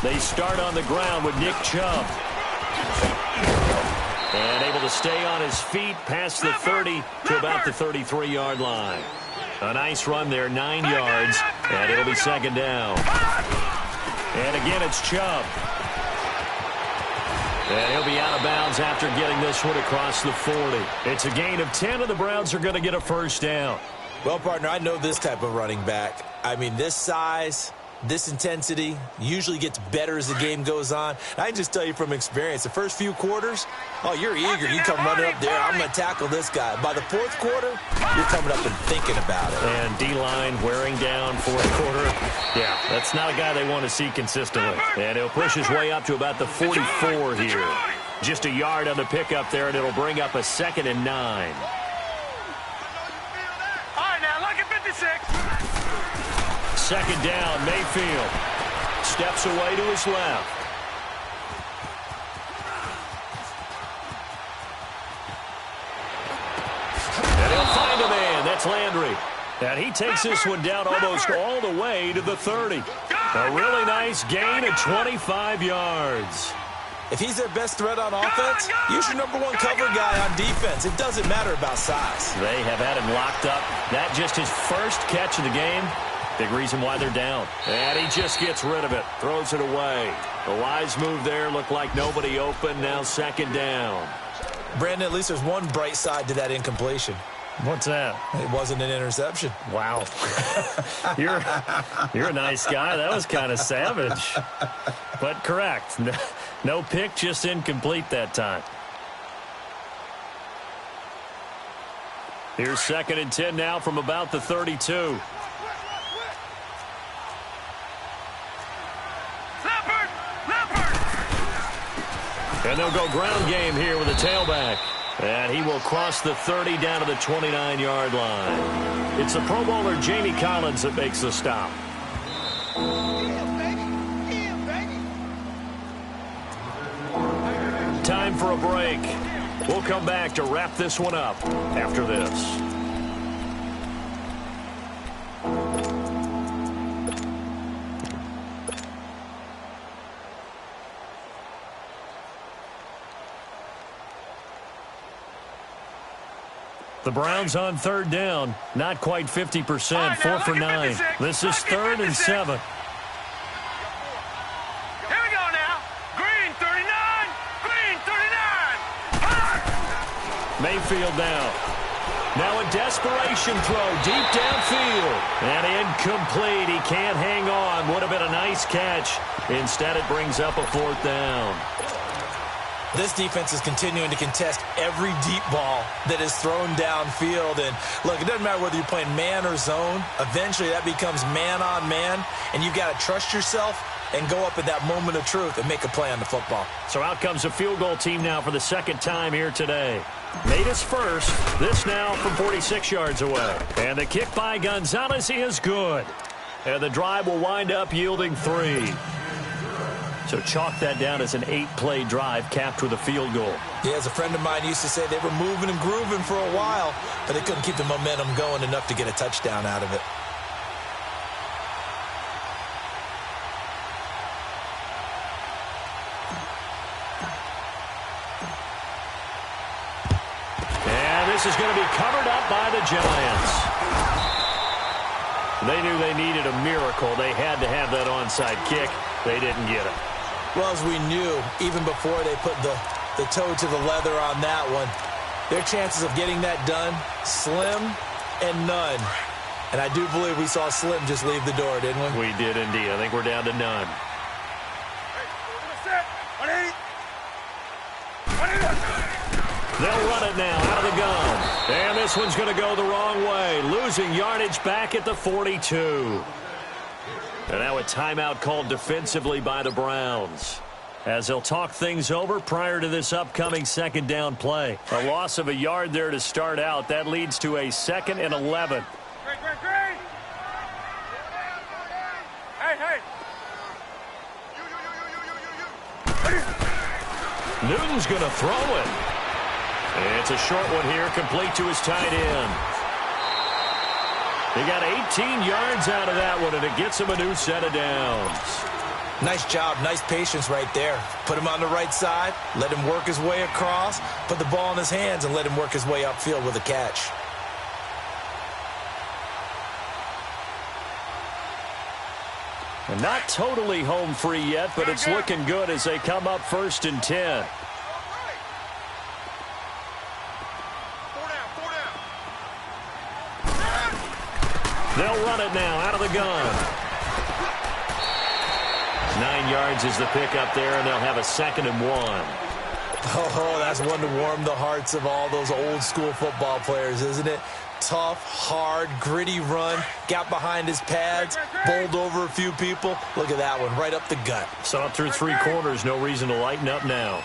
They start on the ground with Nick Chubb. And able to stay on his feet past the 30 to about the 33-yard line. A nice run there, 9 yards, and it'll be second down. And again, it's Chubb. And he'll be out of bounds after getting this one across the 40. It's a gain of 10, and the Browns are going to get a first down. Well, partner, I know this type of running back. I mean, this size, this intensity usually gets better as the game goes on. I can just tell you from experience, the first few quarters, oh, you're eager. You come running up there, I'm going to tackle this guy. By the fourth quarter, you're coming up and thinking about it. And D-line wearing down fourth quarter. Yeah, that's not a guy they want to see consistently. And he'll push his way up to about the 44 here. Just a yard on the pickup there, and it'll bring up a 2nd and 9. Second down, Mayfield steps away to his left. And he'll find a man. That's Landry. And he takes this one down almost all the way to the 30. A really nice gain of 25 yards. If he's their best threat on offense, use your #1 cover guy on defense. It doesn't matter about size. They have had him locked up. That just his first catch of the game. Big reason why they're down. And he just gets rid of it. Throws it away. A wise move there. Looked like nobody open. Now second down. Brandon, at least there's one bright side to that incompletion. What's that? It wasn't an interception. Wow. You're a nice guy. That was kind of savage. But correct. No pick, just incomplete that time. Here's 2nd and 10 now from about the 32. And they'll go ground game here with a tailback. And he will cross the 30 down to the 29-yard line. It's the Pro Bowler Jamie Collins that makes the stop. Time for a break. We'll come back to wrap this one up after this. The Browns on third down, not quite 50%, 4 for 9. This is 3rd and 7. Here we go now. Green 39, Green 39. Mayfield now. Now a desperation throw deep downfield. And incomplete. He can't hang on. Would have been a nice catch. Instead, it brings up a 4th down. This defense is continuing to contest every deep ball that is thrown downfield. And, look, it doesn't matter whether you're playing man or zone. Eventually, that becomes man-on-man, and you've got to trust yourself and go up at that moment of truth and make a play on the football. So out comes a field goal team now for the 2nd time here today. Made his first. This now from 46 yards away. And the kick by Gonzalez is good. And the drive will wind up yielding 3. So chalk that down as an 8-play drive capped with a field goal. Yeah, as a friend of mine used to say, they were moving and grooving for a while, but they couldn't keep the momentum going enough to get a touchdown out of it. And this is going to be covered up by the Giants. They knew they needed a miracle. They had to have that onside kick. They didn't get it. Well, as we knew, even before they put the toe to the leather on that one, their chances of getting that done, slim and none. And I do believe we saw Slim just leave the door, didn't we? We did indeed. I think we're down to none. They'll run it now out of the gun. And this one's going to go the wrong way. Losing yardage back at the 42. And now a timeout called defensively by the Browns, as they'll talk things over prior to this upcoming 2nd down play. A loss of a yard there to start out. That leads to a 2nd and 11. Hey. Newton's going to throw it. It's a short one here, complete to his tight end. He got 18 yards out of that one, and it gets him a new set of downs. Nice job, nice patience right there. Put him on the right side, let him work his way across, put the ball in his hands, and let him work his way upfield with a catch. And not totally home free yet, but it's looking good as they come up 1st and 10. They'll run it now out of the gun. 9 yards is the pickup there, and they'll have a 2nd and 1. Oh, that's one to warm the hearts of all those old school football players, isn't it? Tough, hard, gritty run, got behind his pads, bowled over a few people. Look at that one, right up the gut. Saw it through 3 quarters, no reason to lighten up now.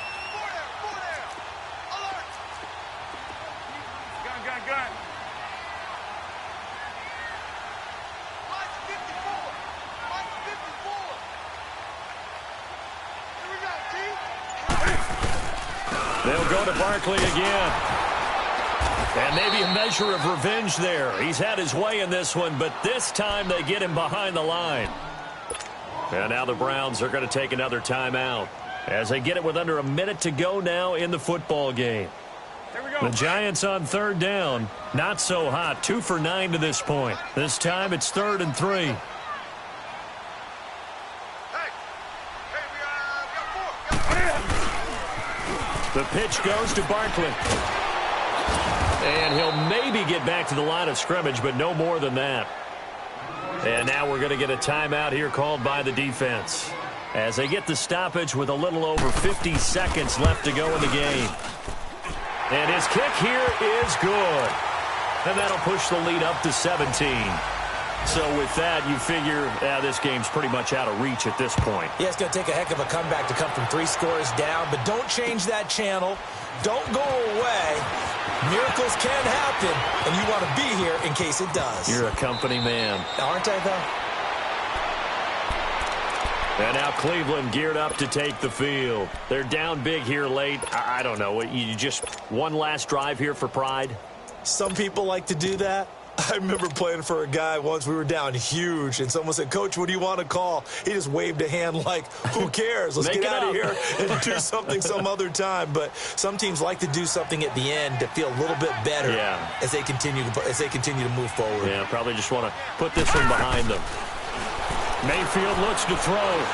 They'll go to Barkley again. And maybe a measure of revenge there. He's had his way in this one, but this time they get him behind the line. And now the Browns are going to take another timeout as they get it with under a minute to go now in the football game. The Giants on 3rd down. Not so hot. 2 for 9 to this point. This time it's 3rd and 3. The pitch goes to Barkley. And he'll maybe get back to the line of scrimmage, but no more than that. And now we're going to get a timeout here called by the defense as they get the stoppage with a little over 50 seconds left to go in the game. And his kick here is good. And that'll push the lead up to 17. So with that, you figure this game's pretty much out of reach at this point. Yeah, it's going to take a heck of a comeback to come from 3 scores down, but don't change that channel. Don't go away. Miracles can happen, and you want to be here in case it does. You're a company man. Aren't I, though? And now Cleveland geared up to take the field. They're down big here late. I don't know. You just one last drive here for pride? Some people like to do that. I remember playing for a guy once. We were down huge, and someone said, "Coach, what do you want to call?" He just waved a hand like, who cares? Let's get out of here and do something some other time. But some teams like to do something at the end to feel a little bit better as they continue to move forward. Yeah, probably just want to put this one behind them. Mayfield looks to throw.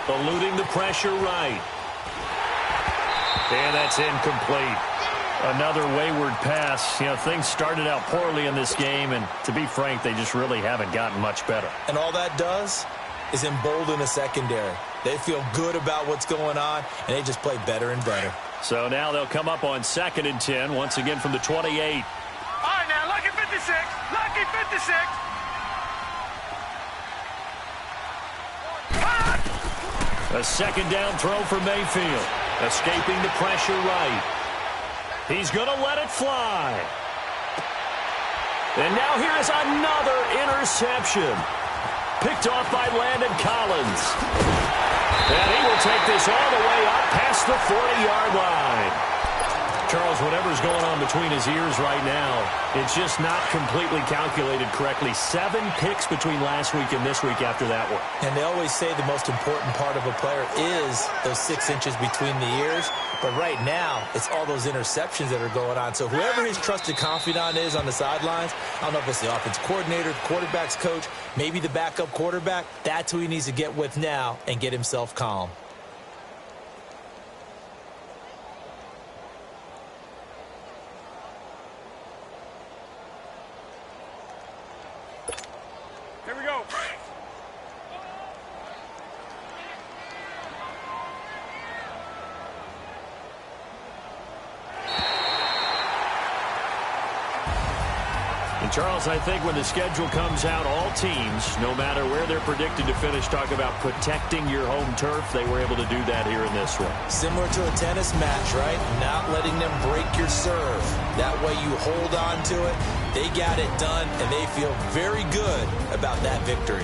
Eluding the pressure right. And that's incomplete. Another wayward pass. You know, things started out poorly in this game, and to be frank, they just really haven't gotten much better. And all that does is embolden the secondary. They feel good about what's going on, and they just play better and better. So now they'll come up on 2nd and 10, once again from the 28. All right, now, lucky 56. Lucky 56. A 2nd down throw for Mayfield. Escaping the pressure right. He's going to let it fly. And now here's another interception. Picked off by Landon Collins. And he will take this all the way up past the 40-yard line. Charles, whatever's going on between his ears right now, it's just not completely calculated correctly. 7 picks between last week and this week after that one. And they always say the most important part of a player is those 6 inches between the ears. But right now, it's all those interceptions that are going on. So whoever his trusted confidant is on the sidelines, I don't know if it's the offense coordinator, the quarterback's coach, maybe the backup quarterback, that's who he needs to get with now and get himself calm. Here we go. And Charles, I think when the schedule comes out, all teams, no matter where they're predicted to finish, talk about protecting your home turf. They were able to do that here in this one. Similar to a tennis match, right? Not letting them break your serve. That way you hold on to it. They got it done, and they feel very good about that victory.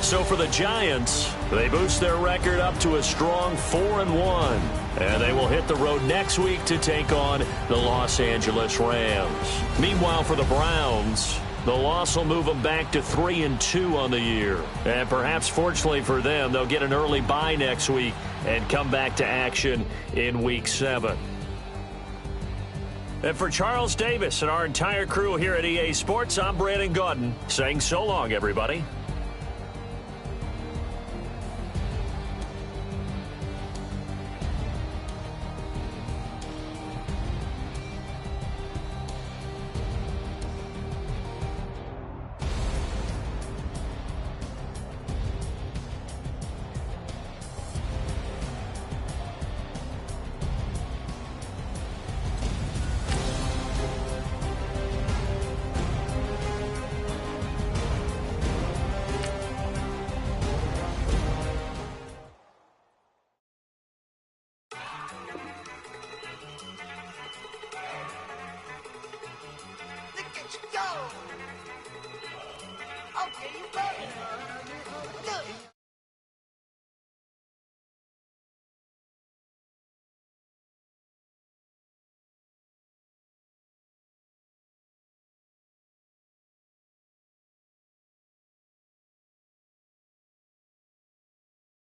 So for the Giants, they boost their record up to a strong 4-1. And they will hit the road next week to take on the Los Angeles Rams. Meanwhile, for the Browns, the loss will move them back to 3-2 on the year. And perhaps fortunately for them, they'll get an early bye next week and come back to action in Week 7. And for Charles Davis and our entire crew here at EA Sports, I'm Brandon Gaudin saying so long, everybody. Look at you go! Okay, you ready?